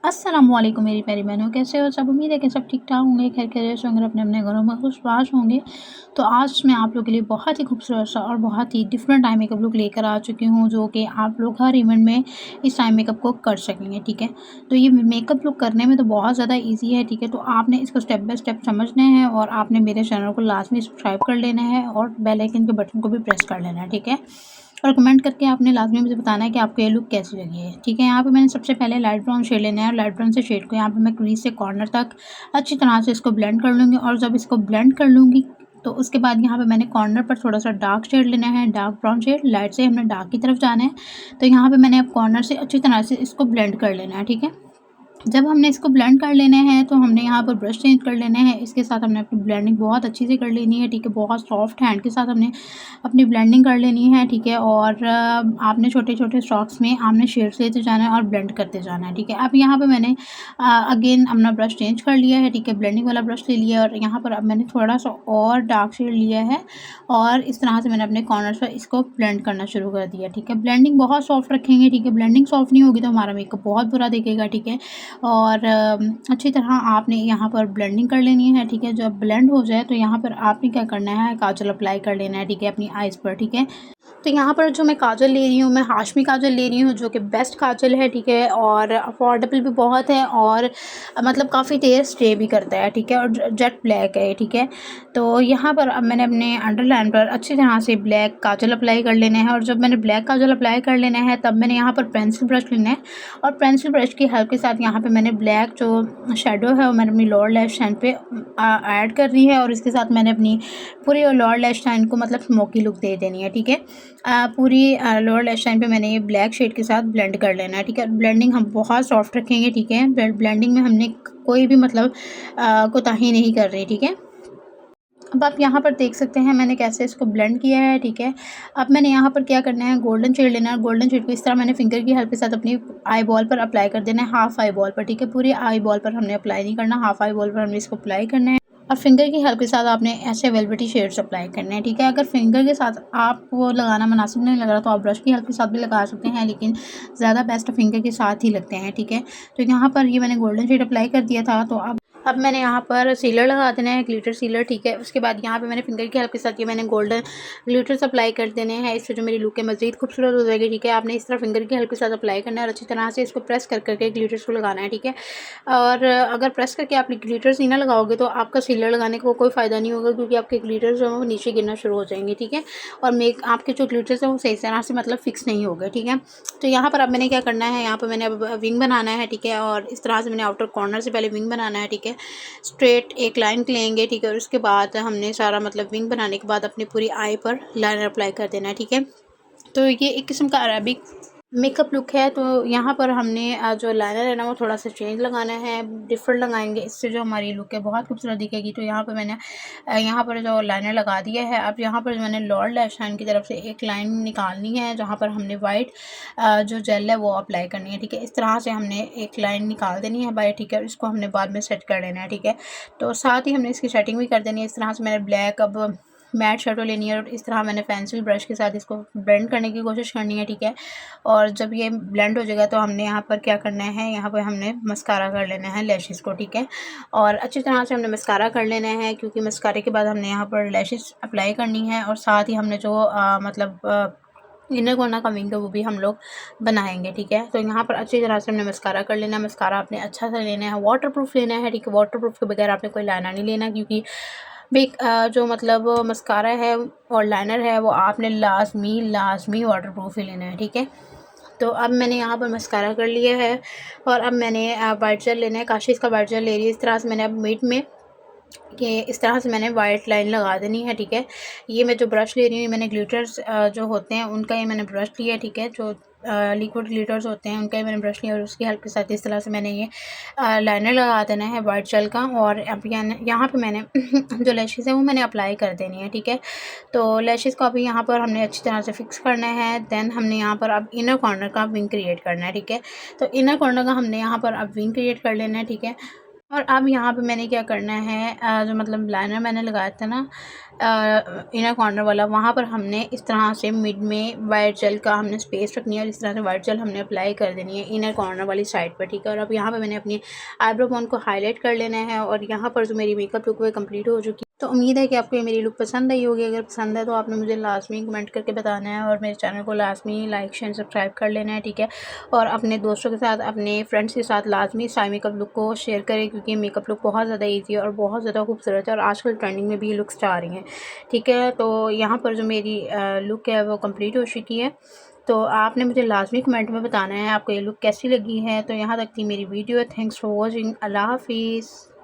अस्सलामुअलैकुम मेरी प्यारी बहनों, कैसे हो सब? उम्मीद है कि सब ठीक-ठाक होंगे, खैर-खैरियत से होंगे, अपने अपने घरों में खुशबाश होंगे। तो आज मैं आप लोगों के लिए बहुत ही खूबसूरत सा और बहुत ही डिफरेंट आई मेकअप लुक लेकर आ चुकी हूँ, जो कि आप लोग हर इवेंट में इस आई मेकअप को कर सकेंगे, ठीक है? तो ये मेकअप लुक करने में तो बहुत ज़्यादा ईज़ी है, ठीक है? तो आपने इसको स्टेप बाय स्टेप समझना है और आपने मेरे चैनल को लाज़मी सब्सक्राइब कर लेना है और बेल आइकन के बटन को भी प्रेस कर लेना है, ठीक है? और कमेंट करके आपने लाज़मी मुझे बताना है कि आपको ये लुक कैसी लगी है, ठीक है? यहाँ पे मैंने सबसे पहले लाइट ब्राउन शेड लेना है और लाइट ब्राउन से शेड को यहाँ पे मैं क्रीज से कॉर्नर तक अच्छी तरह से इसको ब्लेंड कर लूँगी और जब इसको ब्लेंड कर लूँगी तो उसके बाद यहाँ पे मैंने कॉर्नर पर थोड़ा-सा डार्क शेड लेना है, डार्क ब्राउन शेड, लाइट से हमने डार्क की तरफ जाना है। तो यहाँ पे मैंने अब कॉर्नर से अच्छी तरह से इसको ब्लेंड कर लेना है, ठीक है? जब हमने इसको ब्लेंड कर लेना है तो हमने यहाँ पर ब्रश चेंज कर लेना है। इसके साथ हमने अपनी ब्लेंडिंग बहुत अच्छी से कर लेनी है, ठीक है? बहुत सॉफ्ट हैंड के साथ हमने अपनी ब्लेंडिंग कर लेनी है, ठीक है? और आपने छोटे-छोटे स्ट्रोक्स में आपने शेड्स लेते जाना है और ब्लेंड करते जाना है, ठीक है? अब यहाँ पे मैंने अगेन अपना ब्रश चेंज कर लिया है, ठीक है? ब्लेंडिंग वाला ब्रश ले लिया और यहाँ पर अब मैंने थोड़ा-सा और डार्क शेड लिया है और इस तरह से मैंने अपने कॉर्नर्स पर इसको ब्लेंड करना शुरू कर दिया, ठीक है? ब्लेंडिंग बहुत सॉफ्ट रखेंगे, ठीक है? ब्लेंडिंग सॉफ्ट नहीं होगी तो हमारा मेकअप बहुत बुरा दिखेगा, ठीक है? और अच्छी तरह आपने यहाँ पर ब्लेंडिंग कर लेनी है, ठीक है? जब ब्लेंड हो जाए तो यहाँ पर आपने क्या करना है, काजल अप्लाई कर लेना है, ठीक है? अपनी आइज़ पर, ठीक है? तो यहाँ पर जो मैं काजल ले रही हूँ, मैं हाशमी काजल ले रही हूँ, जो कि बेस्ट काजल है, ठीक है? और अफोर्डेबल भी बहुत है और मतलब काफ़ी देर स्टे भी करता है, ठीक है? और जेट ब्लैक है, ठीक है? तो यहाँ पर अब मैंने अपने अंडरलाइन पर अच्छी तरह से ब्लैक काजल अप्लाई कर लेना है और जब मैंने ब्लैक काजल अप्लाई कर लेना है तब मैंने यहाँ पर पेंसिल ब्रश लेना है और पेंसिल ब्रश की हेल्प के साथ यहाँ पे मैंने ब्लैक जो शेडो है वो मैंने अपनी लोअर लैश लाइन पे ऐड कर रही है और इसके साथ मैंने अपनी पूरी लोअर लैश लाइन को मतलब स्मोकी लुक दे देनी है, ठीक है? पूरी लोअर लैश लाइन पे मैंने ये ब्लैक शेड के साथ ब्लेंड कर लेना है, ठीक है? ब्लेंडिंग हम बहुत सॉफ्ट रखेंगे, ठीक है? ब्लेंडिंग में हमने कोई भी मतलब कोताही नहीं कर रही, ठीक है? अब आप यहाँ पर देख सकते हैं मैंने कैसे इसको ब्लेंड किया है, ठीक है? अब मैंने यहाँ पर क्या करना है, गोल्डन शेड लेना है। गोल्डन शेड को इस तरह मैंने फिंगर की हेल्प के साथ अपनी आई बॉल पर अप्लाई कर देना है, हाफ आई बॉल पर, ठीक है? पूरी आई बॉल पर हमने अप्लाई नहीं करना, हाफ आई बॉल पर हमने इसको अप्लाई करना है और फिंगर की हेल्प के साथ आपने ऐसे वेलवेटी शेड्स अप्लाई करने हैं, ठीक है? अगर फिंगर के साथ आपको लगाना मुनासिब नहीं लग रहा तो आप ब्रश की हेल्प के साथ भी लगा सकते हैं, लेकिन ज़्यादा बेस्ट फिंगर के साथ ही लगते हैं, ठीक है? तो यहाँ पर ये मैंने गोल्डन शेड अप्लाई कर दिया था, तो अब मैंने यहाँ पर सीलर लगा देना है, ग्लिटर सीलर, ठीक है? उसके बाद यहाँ पे मैंने फिंगर की हेल्प के साथ ये मैंने गोल्डन ग्लिटर्स अप्लाई कर देने हैं। इससे जो मेरी लुक है मज़ीद खूबसूरत हो जाएगी, ठीक है? आपने इस तरह फिंगर की हेल्प के साथ अप्लाई करना है और अच्छी तरह से इसको प्रेस कर करके ग्लिटर्स को लगाना है, ठीक है? और अगर प्रेस करके आप ग्लिटर्स नहीं ना लगाओगे तो आपका सीलर लगाने का कोई फ़ायदा नहीं होगा, क्योंकि आपके ग्लिटर्स जो हैं वो नीचे गिरना शुरू हो जाएंगे, ठीक है? और आपके जो ग्लिटर्स हैं वो सही तरह से मतलब फिक्स नहीं होंगे, ठीक है? तो यहाँ पर अब मैंने क्या करना है, यहाँ पर मैंने अब विंग बनाना है, ठीक है? और इस तरह से मैंने आउटर कॉर्नर से पहले विंग बनाना है, ठीक है? स्ट्रेट एक लाइन लेंगे, ठीक है? और उसके बाद हमने सारा मतलब विंग बनाने के बाद अपनी पूरी आई पर लाइनर अप्लाई कर देना है, ठीक है? तो ये एक किस्म का अरेबिक मेकअप लुक है। तो यहाँ पर हमने जो लाइनर है ना वो थोड़ा सा चेंज लगाना है, डिफरेंट लगाएंगे, इससे जो हमारी लुक है बहुत खूबसूरत दिखेगी। तो यहाँ पर मैंने यहाँ पर जो लाइनर लगा दिया है। अब यहाँ पर मैंने लोअर लैश लाइन की तरफ से एक लाइन निकालनी है, जहाँ पर हमने वाइट जो जेल है वो अप्लाई करनी है, ठीक है? इस तरह से हमने एक लाइन निकाल देनी है बाय, ठीक है? और इसको हमने बाद में सेट कर लेना है, ठीक है? तो साथ ही हमने इसकी सेटिंग भी कर देनी है। इस तरह से मैंने ब्लैक अब मैट शेडो लेनी है और इस तरह मैंने पेंसिल ब्रश के साथ इसको ब्लेंड करने की कोशिश करनी है, ठीक है? और जब ये ब्लेंड हो जाएगा तो हमने यहाँ पर क्या करना है, यहाँ पर हमने मस्कारा कर लेना है लैशेस को, ठीक है? और अच्छी तरह से हमने मस्कारा कर लेना है, क्योंकि मस्कारे के बाद हमने यहाँ पर लैशेस अप्लाई करनी है और साथ ही हमने जो इनर कॉर्नर का विंग है वो भी हम लोग बनाएंगे, ठीक है? तो यहाँ पर अच्छी तरह से हमने मस्कारा कर लेना है। मस्कारा आपने अच्छा सा लेना है, वाटरप्रूफ लेना है, ठीक है? वाटरप्रूफ के बगैर आपने कोई लाइनर नहीं लेना, क्योंकि जो मतलब मस्कारा है और लाइनर है वो आपने लाजमी वाटरप्रूफ ही लेना है, ठीक है? तो अब मैंने यहाँ पर मस्कारा कर लिया है और अब मैंने वाइट जेल लेना है, काशिश का वाइट जेल ले रही है। इस तरह से मैंने अब मिड में कि इस तरह से मैंने वाइट लाइन लगा देनी है, ठीक है? ये मैं जो ब्रश ले रही हूँ, मैंने ग्लिटर्स जो होते हैं उनका ये मैंने ब्रश लिया है, ठीक है? जो लिक्विड ग्लिटर्स होते हैं उनका ही मैंने ब्रश लिया और उसकी हेल्प के साथ इस तरह से मैंने ये लाइनर लगा देना है वाइट जेल का। और अब यहाँ पे मैंने जो लैशेज़ है वो मैंने अप्लाई कर देनी है, ठीक है? तो लैशेज़ को अभी यहाँ पर हमने अच्छी तरह से फिक्स करना है। देन हमने यहाँ पर अब इनर कॉर्नर का विंग क्रिएट करना है, ठीक है? तो इनर कॉर्नर का हमने यहाँ पर अब विंग क्रिएट कर लेना है, ठीक है? और अब यहाँ पे मैंने क्या करना है, जो मतलब लाइनर मैंने लगाया था ना इनर कॉर्नर वाला, वहाँ पर हमने इस तरह से मिड में वाइट जेल का हमने स्पेस रखनी है और इस तरह से वाइट जेल हमने अप्लाई कर देनी है इनर कॉर्नर वाली साइड पर, ठीक है। और अब यहाँ पे मैंने अपनी आईब्रो बोन को हाईलाइट कर लेना है और यहाँ पर जो मेरी मेकअप लुक वो कंप्लीट हो चुकी है। तो उम्मीद है कि आपको ये मेरी लुक पसंद आई होगी। अगर पसंद है तो आपने मुझे लाजमी कमेंट करके बताना है और मेरे चैनल को लाजमी लाइक शेयर सब्सक्राइब कर लेना है, ठीक है। और अपने दोस्तों के साथ, अपने फ्रेंड्स के साथ लाजमी इस मेकअप लुक को शेयर करें, क्योंकि मेकअप लुक बहुत ज़्यादा ईजी है और बहुत ज़्यादा खूबसूरत है और आजकल ट्रेंडिंग में भी ये लुक्स आ रही हैं, ठीक है। तो यहाँ पर जो मेरी लुक है वो कंप्लीट हो चुकी है। तो आपने मुझे लाजमी कमेंट में बताना है आपको ये लुक कैसी लगी है। तो यहाँ तक थी मेरी वीडियो। Thanks for watching. अल्लाह हाफिज़।